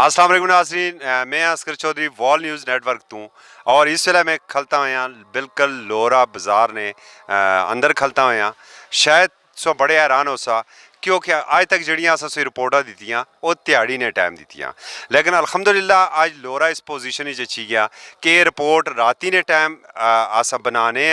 अस्सलाम वालेकुम नाज़रीन, मैं Askar Chaudhary wall news network तूं और इस वेले मैं खलता होया बिल्कुल लोरा बाज़ार ने अंदर खलता होया। शायद सो बड़े हैरान हो सा क्योंकि अज तक जड़ियाँ असें रिपोर्टां दित्तियां वो ध्याड़ी ने टाइम दित्तियां, लेकिन अल्हम्दुलिल्लाह अज लोरा इस पोजीशन च अच्छी गया कि रिपोर्ट राती ने टाइम अस बनाने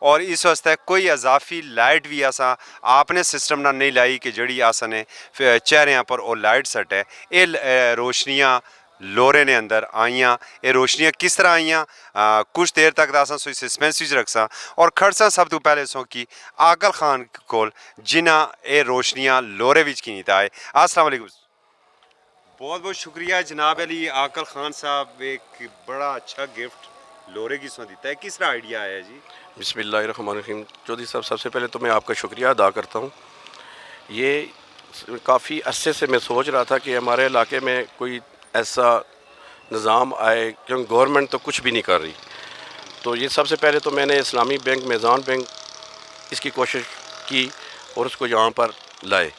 और इस वास्ते कोई अजाफी लाइट भी असा आपने सिस्टम ना नहीं लाई कि जड़ी असने चेहरियां पर वो लाइट सट है। ये रोशनियाँ लोरे ने अंदर आइयां, ये रोशनियाँ किस तरह आइयां कुछ देर तक अस सस्पेंस रख सा और खड़सा सब तो पहले सो कि आकल खान कोल जिन्हें ये रोशनियाँ लोरे विच की आए। अस्सलाम वालेकुम, बहुत बहुत शुक्रिया जनाब अली आकल खान साहब, एक बड़ा अच्छा गिफ्ट लोरे की सो दिता है, किस तरह आइडिया आया जी? बिस्मिल्लाहिर्रहमानिर्रहीम। चौधरी साहब, सबसे पहले तो मैं आपका शुक्रिया अदा करता हूँ। ये काफ़ी अरसे से मैं सोच रहा था कि हमारे इलाके में कोई ऐसा निज़ाम आए, क्योंकि गवर्नमेंट तो कुछ भी नहीं कर रही। तो ये सबसे पहले तो मैंने इस्लामी बैंक, मेज़ान बैंक, इसकी कोशिश की और उसको यहाँ पर लाए।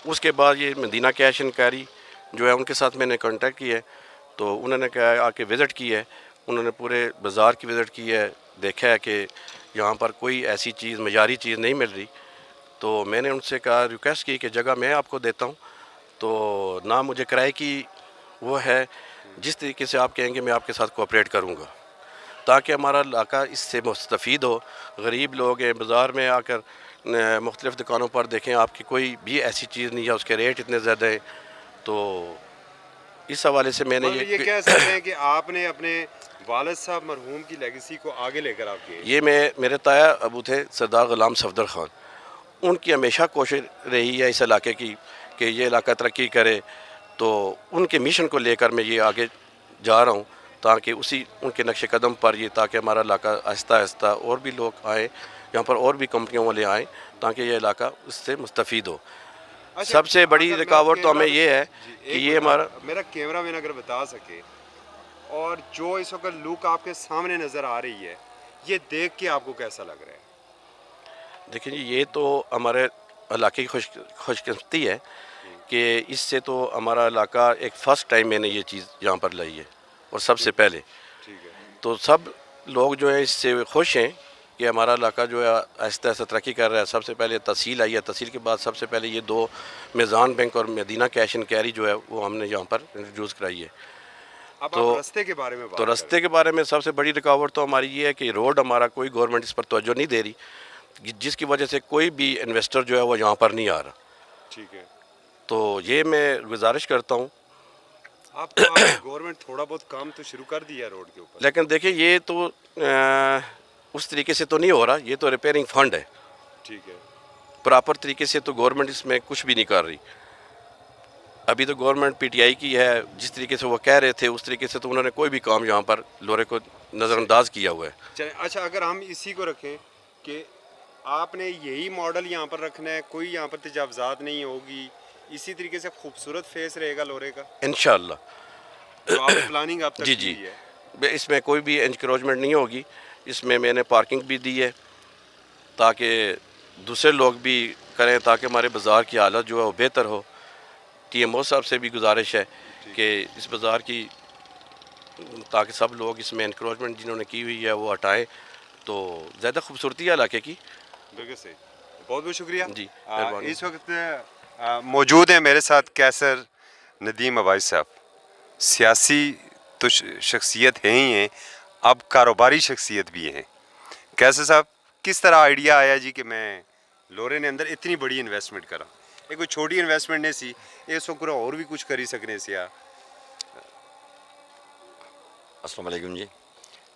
उसके बाद ये मदीना कैश एंड कैरी जो है, उनके साथ मैंने कांटेक्ट किया है, तो उन्होंने क्या आके विज़िट की है, उन्होंने पूरे बाज़ार की विज़िट की है, देखा है कि यहाँ पर कोई ऐसी चीज़, मयारी चीज़ नहीं मिल रही। तो मैंने उनसे कहा, रिक्वेस्ट की कि जगह मैं आपको देता हूँ, तो ना मुझे किराए की वो है, जिस तरीके से आप कहेंगे मैं आपके साथ कोऑपरेट करूँगा, ताकि हमारा इलाका इससे मुस्तफ़ीद हो। गरीब लोग हैं, बाज़ार में आकर मुख्तलिफ़ दुकानों पर देखें आपकी कोई भी ऐसी चीज़ नहीं है, उसके रेट इतने ज़्यादा हैं। तो इस हवाले से मैंने ये कह सकते हैं कि आपने अपने वालिद साहब मरहूम की लेगेसी को आगे लेकर आप गए। ये मेरे ताया अबू थे सरदार ग़ुलाम सफदर ख़ान, उनकी हमेशा कोशिश रही है इस इलाके की कि ये इलाका तरक्की करे। तो उनके मिशन को लेकर मैं ये आगे जा रहा हूँ, ताकि उसी उनके नक्श कदम पर ये, ताकि हमारा इलाका आहिस्ता आहिस्ता और भी लोग आएँ यहाँ पर, और भी कंपनियों वाले आएँ, ताकि ये इलाका उससे मुस्तफ़ीद हो। अच्छा, सबसे बड़ी रुकावट तो हमें ये है कि ये हमारा, मेरा कैमरा मैन अगर बता सके, और जो इस वक्त लुक आपके सामने नज़र आ रही है, ये देख के आपको कैसा लग रहा है? देखिए जी, ये तो हमारे इलाके की खुशकिस्मती है कि इससे तो हमारा इलाका एक फ़र्स्ट टाइम मैंने ये चीज़ यहाँ पर लाई है, और सबसे पहले। ठीक है। तो सब लोग जो हैं इससे खुश हैं कि हमारा इलाका जो है आहिस्ता आहिस्ता तरक्की कर रहा है। सबसे पहले तहसील आई है, तहसील के बाद सबसे पहले ये दो मेज़ान बैंक और मदीना कैश एंड कैरी जो है वो हमने यहाँ पर इंट्रोड्यूस कराई है। अब तो आप रास्ते के बारे में बात तो रास्ते के बारे में सबसे बड़ी रुकावट तो हमारी ये है कि रोड हमारा, कोई गवर्नमेंट इस पर तवज्जो नहीं दे रही, जिसकी वजह से कोई भी इन्वेस्टर जो है वो यहाँ पर नहीं आ रहा। ठीक है। तो ये मैं गुजारिश करता हूँ, आप गवर्नमेंट थोड़ा बहुत काम तो शुरू कर दिया रोड के ऊपर, लेकिन देखिए ये तो उस तरीके से तो नहीं हो रहा। ये तो रिपेयरिंग फंड है, ठीक है। प्रॉपर तरीके से तो गवर्नमेंट इसमें कुछ भी नहीं कर रही। अभी तो गवर्नमेंट पीटीआई की है, जिस तरीके से वो कह रहे थे उस तरीके से तो उन्होंने कोई भी काम यहाँ पर लोरे को नज़रअंदाज किया हुआ है। चले, अच्छा, अगर हम इसी को रखें कि आपने यही मॉडल यहाँ पर रखना है, कोई यहाँ पर तजावज़ात नहीं होगी, इसी तरीके से खूबसूरत फेस रहेगा लोरे का इंशाअल्लाह। जो आप प्लानिंग आप तक जी की जी, है? इसमें कोई भी इंक्रोचमेंट नहीं होगी। इसमें मैंने पार्किंग भी दी है, ताकि दूसरे लोग भी करें, ताकि हमारे बाज़ार की हालत जो है वो बेहतर हो। टीएमओ साहब से भी गुजारिश है कि इस बाज़ार की, ताकि सब लोग इसमें इंक्रोचमेंट जिन्होंने की हुई है वो हटाएं, तो ज़्यादा खूबसूरती है इलाके की। बिल्कुल सही, बहुत बहुत शुक्रिया जी, इस वक्त मौजूद हैं मेरे साथ कैसर नदीम अवाइस साहब। सियासी तो शख्सियत हैं ही हैं, अब कारोबारी शख्सियत भी हैं। कैसर साहब, किस तरह आइडिया आया जी कि मैं लोरे ने अंदर इतनी बड़ी इन्वेस्टमेंट करा? ये कोई छोटी इन्वेस्टमेंट नहीं सी, इस वक्त और भी कुछ करी सकने से या? अस्सलाम वालेकुम जी।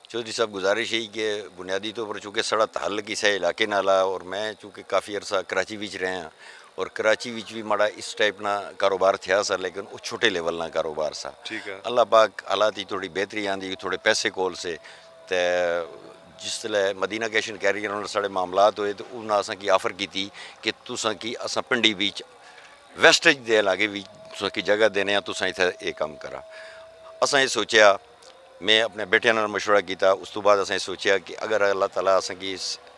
चौधरी साहब, गुजारिश यही कि बुनियादी तौर पर चूँकि साढ़ा ताल्लुक इस इलाके नाल आ, और मैं चूँकि काफ़ी अरसा कराची विच रहा हाँ, और कराची विच भी माड़ा इस टाइप ना कारोबार थिया सा, लेकिन वो छोटे लेवल ना कारोबार सा। ठीक है। अल्लाह पाक हालात ही थोड़ी बेहतरी आंदी, थोड़े पैसे कोल से, ते जिसलै मदीना कैश एंड कैरी नाल साढ़े मामलात होए, तो उन्हें असां की ऑफर की थी कि तुसां की असां पिंडी बीच वेस्टेज दे लागे भी तुसां की जगह देने, तुसां इत्थे ये काम करा। असां ये सोचा, मैं अपने बेटे नाल मशवरा किया, उस तो बाद असें सोचा कि अगर अल्लाह ताला असें की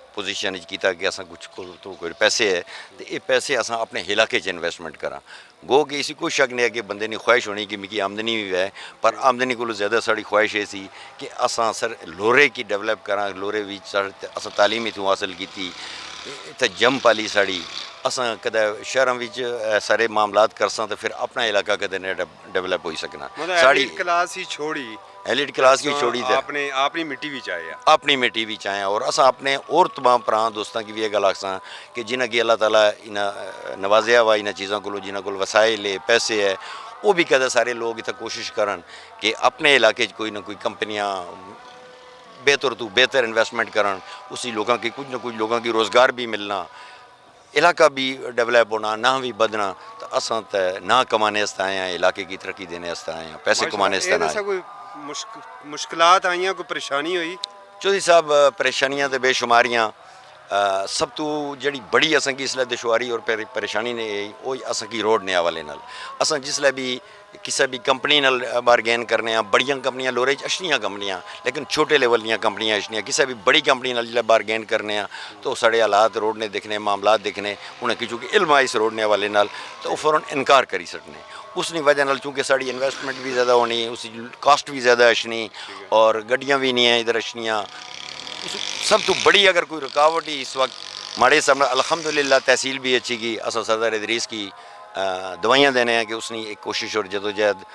पोजीशन कीता कि असां कुछ तो कोई पैसे है तो ये पैसे असां अपने इलाके च इन्वेस्टमेंट करा गो कि इसी कोई शक नहीं है कि बंदे ने ख्वाहिश होनी कि मिगी आमदनी भी है पर आमदनी को ज़्यादा साड़ी ख्वाहिश ये सी कि असां सर लोरे की डेवलप करा लोरे भी असां तालीम इतों हासिल की इतना जम पाली साड़ी असां कदे शहरों विच सारे मामलात करसां तो फिर अपना इलाका कदे नहीं डेवलप हो सकना साड़ी क्लास ही छोड़ी एलिट क्लास की छोड़ी तो अपने अपनी मिट्टी भी चाहिए अपनी मिट्टी भी चाहें और असा अपने और तमाम भरा दोस्तों की भी ये गल आखसां कि जिन्हें कि अल्लाह ताला इन्हें नवाजिया वा इन चीज़ों को जिन्हों को वसाइल है पैसे है वो भी कदे सारे लोग इतना कोशिश करन कि अपने इलाके कोई ना कोई कंपनियां बेहतर तो बेहतर इन्वेस्टमेंट करन उसी लोगों की कुछ ना कुछ लोगों की रोज़गार भी मिलना इलाका भी डेवलप होना ना भी बदना तो असां तो ना कमाने आए हैं इलाके की तरक्की देने आए हैं पैसे कमाने आए कोई मुश्किलात आईयां कोई परेशानी हुई चौधरी साहब परेशानियां तो बेशुमारियां सब तो जड़ी बड़ी असां की इसलिए दुश्वारी और परेशानी ने वो असां की रोड ने हवाले नाल असां जिसले भी किसी भी कंपनी नाल बारगेन करने बड़ियां कंपनियां लोरे अच्छियां कंपनियां लेकिन छोटे लेवल दियां कंपनियां अच्छियां किसी भी बड़ी कंपनी नाल जिसले बारगेन करने तो साढ़े हालात रोड ने दिखने मामलात दिखने उन्हें कि चूँकि इल्म है इस रोड ने हवाले नाल तो फौरन इनकार करी सकने उसकी वजह नाल चूँकि साड़ी इन्वेस्टमेंट भी ज़्यादा होनी उसकी कॉस्ट भी ज़्यादा अच्छनी और गड्डियाँ भी नहीं हैं इधर अच्छियाँ सब तो बड़ी अगर कोई रुकावट ही इस वक्त माड़े सामने अल्हम्दुलिल्लाह तहसील भी अच्छी की असा सरदार इदरीस की दवाइयाँ देने हैं कि उसने एक कोशिश और जदोजहद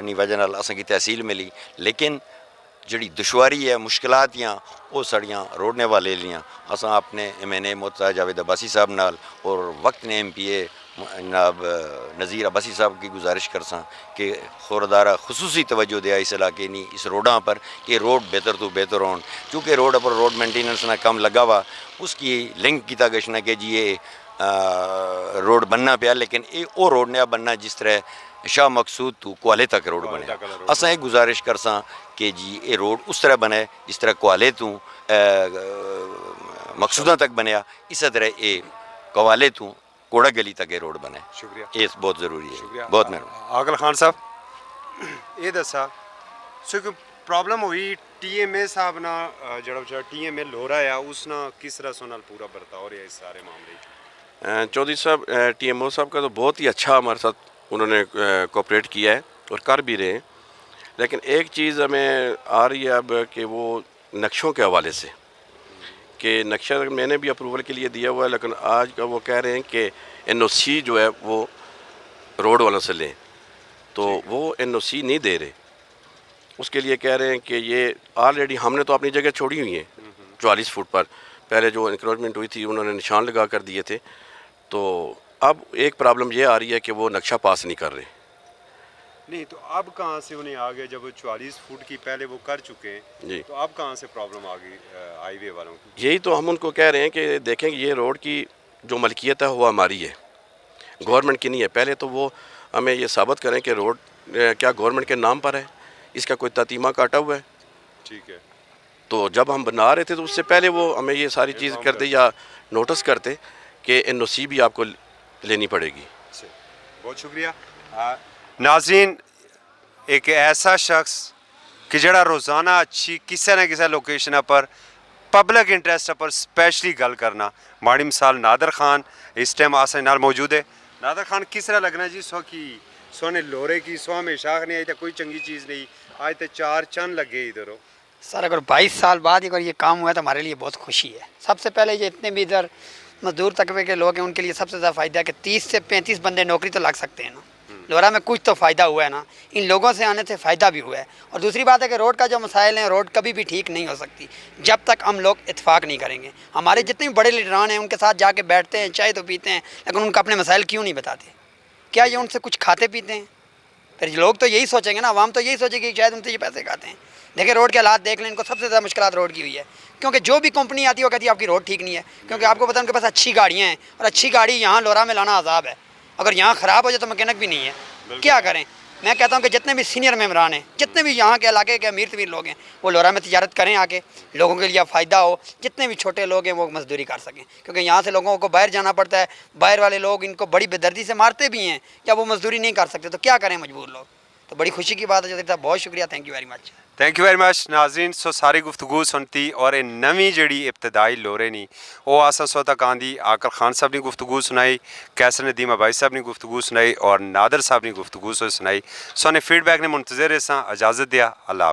नी वजह नाल असा की तहसील मिली लेकिन जड़ी दुश्वारी है मुश्किलात या वो साड़ियाँ रोडने वाले लियाँ असा अपने MNA मोहताज जावेद अब्बासी साहब नाल और वक्त ने MPA जनाब नज़ीर अब्बासी साहब की गुजारिश करसां कि खुरदारा खुसूसी तवज्जो दिया इस इलाके नी इस रोडां पर कि रोड बेहतर तो बेहतर होन चूँकि रोड पर रोड मेंटेनेंस ना कम लगा हुआ उसकी लिंक किया गया कि जी ये रोड बनना पाया लेकिन ये वो रोड ने बनना जिस तरह शाह मकसूद तो कुआले तक रोड बने असा एक गुजारिश करसां कि जी ये रोड उस तरह बने जिस तरह कुआले तो मकसूदा तक बनया इस तरह ये कुआले तो कोड़ा गली तक ये रोड बने शुक्रिया ये बहुत ज़रूरी है बहुत मेहरबानी आगल खान साहब ये दसा सो कि प्रॉब्लम हुई TMA साहब ना जड़ा TMA लोरा है उस ना किस तरह सोनल पूरा बर्ताव रहा इस सारे मामले चौधरी साहब TMO साहब का तो बहुत ही अच्छा हमारे साथ उन्होंने कोऑपरेट किया है और कर भी रहे हैं लेकिन एक चीज़ हमें आ रही है अब कि वो नक्शों के हवाले से कि नक्शा मैंने भी अप्रूवल के लिए दिया हुआ है लेकिन आज का वो कह रहे हैं कि NOC जो है वो रोड वालों से लें तो वो NOC नहीं दे रहे उसके लिए कह रहे हैं कि ये ऑलरेडी हमने तो अपनी जगह छोड़ी हुई है 44 फुट पर पहले जो इंक्रोचमेंट हुई थी उन्होंने निशान लगा कर दिए थे तो अब एक प्रॉब्लम ये आ रही है कि वो नक्शा पास नहीं कर रहे नहीं तो अब कहाँ से उन्हें आ गए जब वो 44 फुट की पहले वो कर चुके हैं जी तो अब कहाँ से प्रॉब्लम आ गई हाईवे वालों की यही तो हम उनको कह रहे हैं कि देखें ये रोड की जो मलकियत है वो हमारी है गवर्नमेंट की नहीं है पहले तो वो हमें ये साबित करें कि रोड क्या गवर्नमेंट के नाम पर है इसका कोई ततीमा काटा हुआ है ठीक है तो जब हम बना रहे थे तो उससे पहले वो हमें ये सारी चीज़ करते या नोटिस करते कि NOC भी आपको लेनी पड़ेगी बहुत शुक्रिया नाज़रीन एक ऐसा शख्स कि जड़ा रोज़ाना अच्छी किसी न किसी लोकेशन पर पब्लिक इंटरेस्ट पर स्पेशली गल करना माड़ी मिसाल नादर खान इस टाइम आसे नाल मौजूद है नादर खान किस तरह लगना जी सो की सोने लोरे की सो में शाख नहीं आई तो कोई चंगी चीज़ नहीं आज तो 4 चंद लगे इधर सर अगर 22 साल बाद अगर ये काम हुआ है तो हमारे लिए बहुत खुशी है सबसे पहले ये इतने भी इधर मजदूर तबके के लोग हैं उनके लिए सबसे ज़्यादा फ़ायदा है कि 30 से 35 बंदे नौकरी तो लग सकते हैं ना लोरा में कुछ तो फ़ायदा हुआ है ना इन लोगों से आने से फ़ायदा भी हुआ है और दूसरी बात है कि रोड का जो मसाइल हैं रोड कभी भी ठीक नहीं हो सकती जब तक हम लोग इत्तेफाक नहीं करेंगे हमारे जितने भी बड़े लीडरान हैं उनके साथ जाके बैठते हैं चाय तो पीते हैं लेकिन उनका अपने मसाइल क्यों नहीं बताते क्या ये उनसे कुछ खाते पीते हैं फिर लोग तो यही सोचेंगे ना आवाम तो यही सोचेगी कि शायद उनसे ये पैसे खाते हैं देखिए रोड के हालात देख लें इनको सबसे ज़्यादा मुश्किल रोड की हुई है क्योंकि जो भी कंपनी आती है वो कहती है आपकी रोड ठीक नहीं है क्योंकि आपको पता है उनके पास अच्छी गाड़ियाँ हैं और अच्छी गाड़ी यहाँ लोरा में लाना अजाब है अगर यहाँ ख़राब हो जाए तो मैकेनिक भी नहीं है क्या करें मैं कहता हूँ कि जितने भी सीनियर मेम्बरान हैं जितने भी यहाँ के इलाके के अमीर तमीर लोग हैं वो लोरा में तिजारत करें आके लोगों के लिए फ़ायदा हो जितने भी छोटे लोग हैं वो मजदूरी कर सकें क्योंकि यहाँ से लोगों को बाहर जाना पड़ता है बाहर वाले लोग इनको बड़ी बेदर्दी से मारते भी हैं या वो मजदूरी नहीं कर सकते तो क्या करें मजबूर लोग तो बड़ी खुशी की बात है चौधरी साहब, बहुत शुक्रिया, thank you very much. Thank you very much नाज़रीन। सो सारी गुफ्तगू सुनती और ये नवी जड़ी इब्तदाई लोरे नी वो आसा सोता कांदी आकर खान साहब ने गुफ्तगू सुनाई, कैसर नदीम अबाई साहब ने गुफ्तगू सुनाई और नादर साहब ने गुफ्तगू सुनाई। सो ने फीडबैक ने मुंतज़र इजाज़त दिया। अल्लाह।